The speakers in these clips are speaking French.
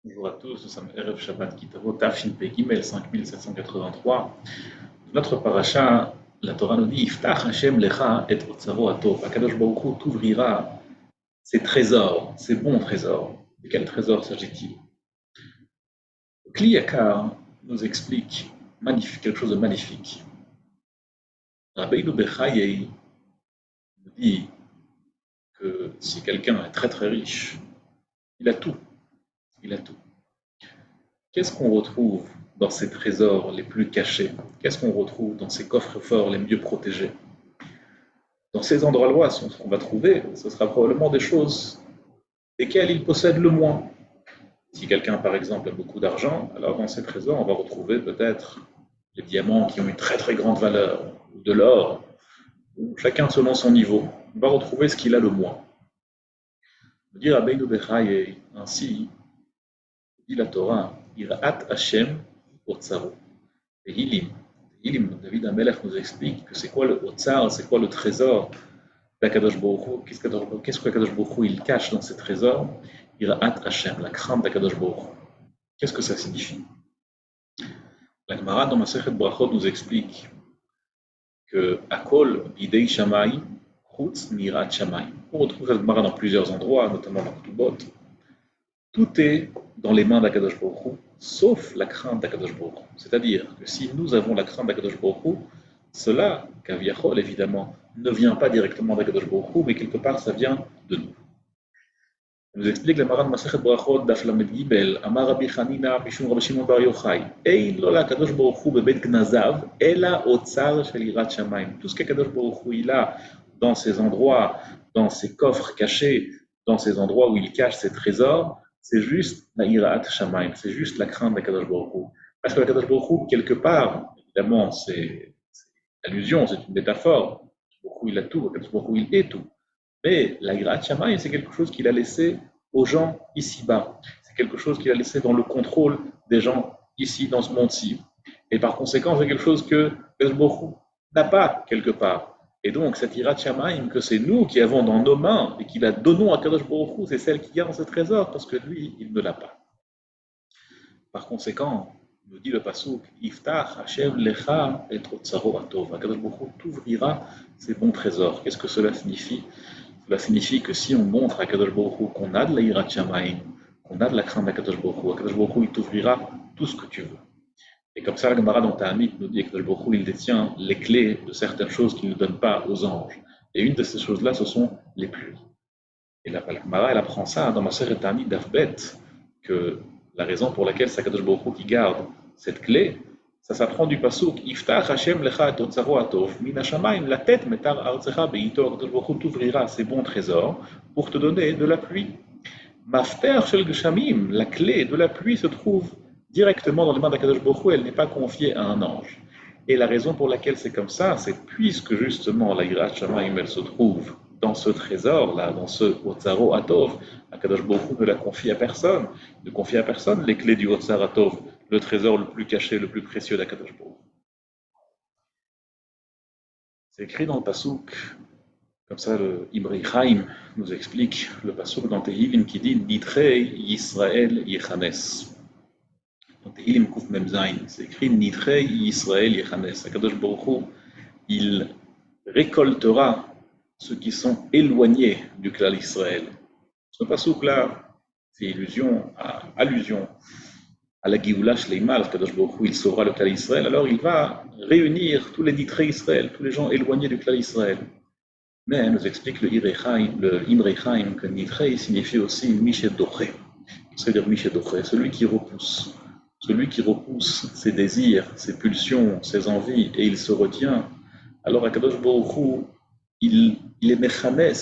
Bonjour à tous, nous sommes Erev Shabbat Kitavo Tafshin Pei Gimel 5783. Notre paracha, la Torah nous dit Iftach Hashem Lecha et Otsaro Atov. Akadosh Baruch Hu t'ouvrira ses trésors, ses bons trésors. De quel trésor s'agit-il? Kli Yakar nous explique quelque chose de magnifique. Rabbeinu Bechaye nous dit que si quelqu'un est très très riche, il a tout. Il a tout. Qu'est-ce qu'on retrouve dans ces trésors les plus cachés? Qu'est-ce qu'on retrouve dans ces coffres forts les mieux protégés? Dans ces endroits-là, ce qu'on va trouver, ce sera probablement des choses desquelles il possède le moins. Si quelqu'un, par exemple, a beaucoup d'argent, alors dans ces trésors, on va retrouver peut-être les diamants qui ont une très très grande valeur, ou de l'or, chacun selon son niveau. On va retrouver ce qu'il a le moins. Dire à Beinu Bechaye, ainsi, dit la Torah, Irat Hashem Otsaro. Et Hilim, David Amelech nous explique que c'est quoi le Otsar, c'est quoi le trésor d'Akadosh Baruch Hu. Qu'est-ce qu'Akadosh Baruch Hu il cache dans ses trésors? Irat Hashem, la crainte d'Akadosh Baruch Hu. Qu'est-ce que ça signifie? La Gemara dans Masechet Brachot nous explique que Akol Bidei Shamayim Chutz Mirat Shamayim. On retrouve cette Gemara dans plusieurs endroits, notamment dans Ketubot. Tout est dans les mains d'Akadosh Baruch Hu, sauf la crainte d'Akadosh Baruch Hu. C'est-à-dire que si nous avons la crainte d'Akadosh Baruch Hu, cela, Kaviachol évidemment, ne vient pas directement d'Akadosh Baruch Hu, mais quelque part ça vient de nous. On nous explique la Maran Masechet Brachot Daf Lamed Gimel, Amar Rabbi Chanina Mishum Rabbi Shimon Bar Yochai, Ein lo l'Akadosh Baruch Hu bebet gnazav, ela otzar shel yirat shamayim. Tout ce qu'Akadosh Baruch Hu il a dans ces endroits, dans ces coffres cachés, dans ces endroits où il cache ses trésors, c'est juste la yirat shamayim, c'est juste la crainte d'Akadosh Baruch Hu. Parce que l'Akadosh Baruch Hu, quelque part, évidemment, c'est allusion, c'est une métaphore. Baruch Hu il a tout, Akadosh Baruch Hu il est tout. Mais la yirat shamayim, c'est quelque chose qu'il a laissé aux gens ici-bas. C'est quelque chose qu'il a laissé dans le contrôle des gens ici, dans ce monde-ci. Et par conséquent, c'est quelque chose que Akadosh Baruch Hu n'a pas quelque part. Et donc, cette yirat shamayim que c'est nous qui avons dans nos mains et qui la donnons à Kadosh Baruch Hu, c'est celle qui garde ce trésor parce que lui, il ne l'a pas. Par conséquent, nous dit le pasuk, Iftach Hashem lecha et otzaro atov. Kadosh Baruch Hu t'ouvrira ses bons trésors. Qu'est-ce que cela signifie? Cela signifie que si on montre à Kadosh Baruch Hu qu'on a de la yirat shamayim, qu'on a de la crainte d'Akadosh Baruch Hu, Kadosh Baruch Hu il t'ouvrira tout ce que tu veux. Et comme ça, la Gemara dans Ta'amit nous dit que Kadosh Baruch Hu il détient les clés de certaines choses qu'il ne donne pas aux anges. Et une de ces choses-là, ce sont les pluies. Et la Gemara, elle apprend ça dans Masechet Ta'amit d'Afbet, que la raison pour laquelle c'est Kadosh Baruch Hu qui garde cette clé, ça s'apprend du pasuk Iftach Hashem lecha et otzaro atov min hashamayim latet metar artzecha beito. Kadosh Baruch Hu t'ouvrira ses bons trésors pour te donner de la pluie. Mafter shel geshamim, la clé de la pluie se trouve directement dans les mains d'Akadosh Baruch Hu, elle n'est pas confiée à un ange. Et la raison pour laquelle c'est comme ça, c'est puisque justement la yirat shamayim elle se trouve dans ce trésor-là, dans ce Otsaro Atov, Akadosh Baruch Hu ne la confie à personne, ne confie à personne les clés du Otsar Atov, le trésor le plus caché, le plus précieux d'Akadosh Baruch Hu. C'est écrit dans le Pasuk, comme ça le Imrei Chaim nous explique le Pasuk dans Tehillim qui dit Nitrei Yisrael Yechanes. Dans Tehillim Kuf Mem Zayin, c'est écrit Nitrei Yisrael Yechanes. Akadosh Baruch Hu, il récoltera ceux qui sont éloignés du clan Israël. Ce pasuk-là, c'est allusion à la Géoula Shleima, Kadosh Baruch Hu, il sauvera le clan Israël, alors il va réunir tous les nitrés Israël, tous les gens éloignés du clan Israël. Mais elle nous explique le Imrei Chaim que nitré signifie aussi Mishet Doché, c'est-à-dire Mishet Doché, celui qui repousse ses désirs, ses pulsions, ses envies, et il se retient. Alors Akadosh Baruch Hu, il les mechanes,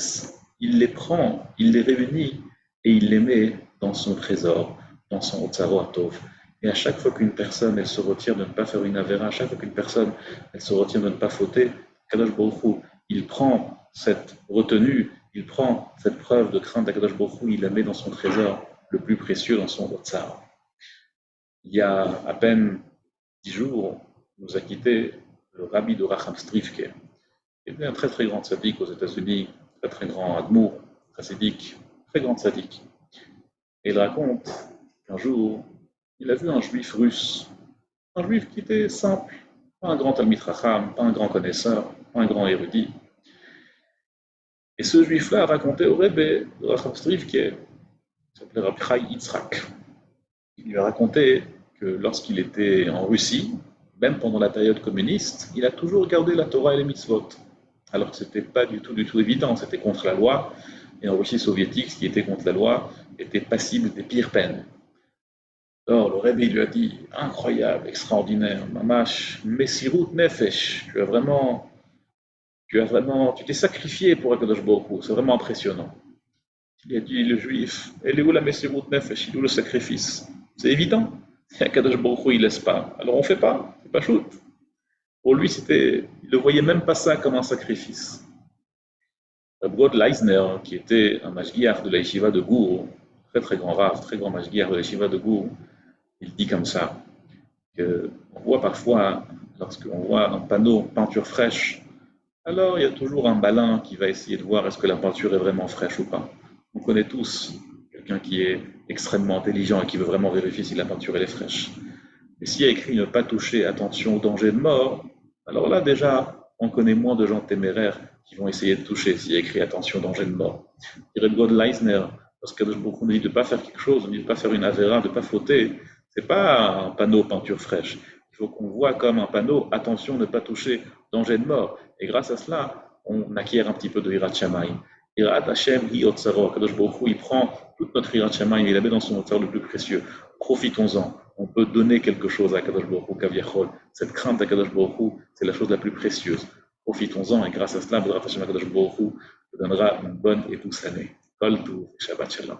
il les prend, il les réunit et il les met dans son trésor, dans son Otsaro Atov. Et à chaque fois qu'une personne elle se retient de ne pas faire une avéra, à chaque fois qu'une personne elle se retient de ne pas fauter, Kadosh Baruch Hu, il prend cette retenue, il prend cette preuve de crainte d'Akadosh Baruch Hu, il la met dans son trésor le plus précieux, dans son Otsar. Il y a à peine 10 jours, nous a quitté le rabbi de Racham Strifke. Il était un très très grand tzaddik aux États-Unis, très grand admour, chassidique, très grand tzaddik. Et il raconte Un jour, il a vu un juif russe, un juif qui était simple, pas un grand Talmid Chacham, pas un grand connaisseur, pas un grand érudit. Et ce juif-là a raconté au Rebbe de Racham Strivke, qui s'appelait Rabbi Chai Yitzhak. Il lui a raconté que lorsqu'il était en Russie, même pendant la période communiste, il a toujours gardé la Torah et les mitzvot. Alors que ce n'était pas du tout évident, c'était contre la loi. Et en Russie soviétique, ce qui était contre la loi était passible des pires peines. Alors le Rebbe lui a dit, incroyable, extraordinaire, Mamash, Messirut Nefesh, tu t'es sacrifié pour Akadosh Baruch Hu, c'est vraiment impressionnant. Il a dit, le juif, elle est où la Messirut Nefesh, il est où le sacrifice? C'est évident, Akadosh Baruch Hu, il laisse pas, alors on fait pas, c'est pas shoot. Pour lui, il ne voyait même pas ça comme un sacrifice. Rabbi Leisner, qui était un mashgiach de la yeshiva de Gour, très grand rav, très grand mashgiach de la yeshiva de Gour, il dit comme ça, qu'on voit parfois, lorsqu'on voit un panneau peinture fraîche, alors il y a toujours un malin qui va essayer de voir est-ce que la peinture est vraiment fraîche ou pas. On connaît tous quelqu'un qui est extrêmement intelligent et qui veut vraiment vérifier si la peinture elle est fraîche. Mais s'il y a écrit ne pas toucher, attention au danger de mort, alors là déjà, on connaît moins de gens téméraires qui vont essayer de toucher s'il y a écrit attention au danger de mort. Dirait God Leisner, parce que beaucoup nous dit de ne pas faire quelque chose, on dit de ne pas faire une avéra, de ne pas fauter, c'est pas un panneau peinture fraîche. Il faut qu'on voit comme un panneau attention, ne pas toucher, danger de mort. Et grâce à cela, on acquiert un petit peu de Hirat Shamayim. Hirat Hashem, Hi Otsaro, Kadosh Baruch Hu, il prend toute notre Hirat Shamayim, il la met dans son Otsar le plus précieux. Profitons-en. On peut donner quelque chose à Kadosh Baruch Hu, Kaviachol. Cette crainte à Kadosh Baruch Hu, c'est la chose la plus précieuse. Profitons-en et grâce à cela, Hashem Kadosh Baruch Hu te donnera une bonne et douce année. Kol Tov, Shabbat Shalom.